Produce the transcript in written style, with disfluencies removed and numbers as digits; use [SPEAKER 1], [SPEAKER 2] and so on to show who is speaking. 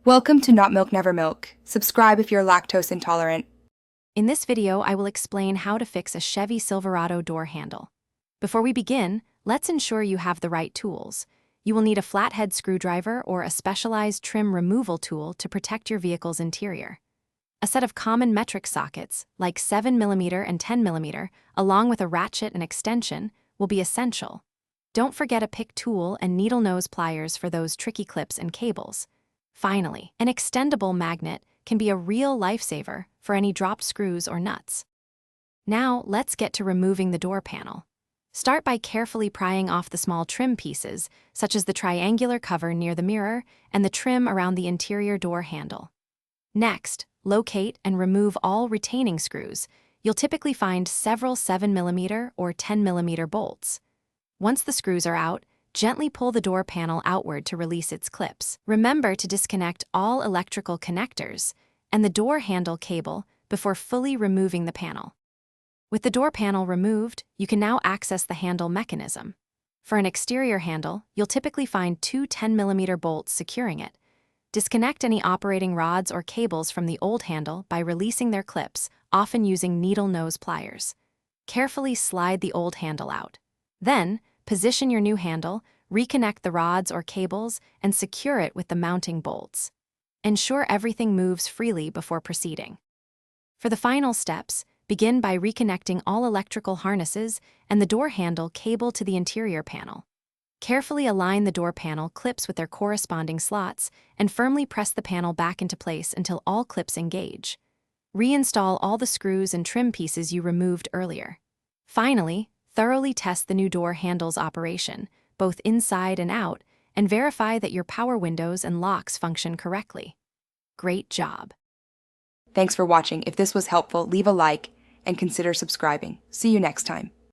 [SPEAKER 1] Welcome to Not Milk Never Milk. Subscribe if you're lactose intolerant.
[SPEAKER 2] In this video, I will explain how to fix a Chevy Silverado door handle. Before we begin, let's ensure you have the right tools. You will need a flathead screwdriver or a specialized trim removal tool to protect your vehicle's interior. A set of common metric sockets, like 7mm and 10mm, along with a ratchet and extension, will be essential. Don't forget a pick tool and needle nose pliers for those tricky clips and cables. Finally, an extendable magnet can be a real lifesaver for any dropped screws or nuts. Now, let's get to removing the door panel. Start by carefully prying off the small trim pieces, such as the triangular cover near the mirror and the trim around the interior door handle. Next, locate and remove all retaining screws. You'll typically find several 7mm or 10mm bolts. Once the screws are out, gently pull the door panel outward to release its clips. Remember to disconnect all electrical connectors and the door handle cable before fully removing the panel. With the door panel removed, you can now access the handle mechanism. For an exterior handle, you'll typically find two 10mm bolts securing it. Disconnect any operating rods or cables from the old handle by releasing their clips, often using needle nose pliers. Carefully slide the old handle out. Then, position your new handle, reconnect the rods or cables, and secure it with the mounting bolts. Ensure everything moves freely before proceeding. For the final steps, begin by reconnecting all electrical harnesses and the door handle cable to the interior panel. Carefully align the door panel clips with their corresponding slots and firmly press the panel back into place until all clips engage. Reinstall all the screws and trim pieces you removed earlier. Finally, thoroughly test the new door handle's operation, both inside and out, and verify that your power windows and locks function correctly. Great job!
[SPEAKER 1] Thanks for watching. If this was helpful, leave a like and consider subscribing. See you next time.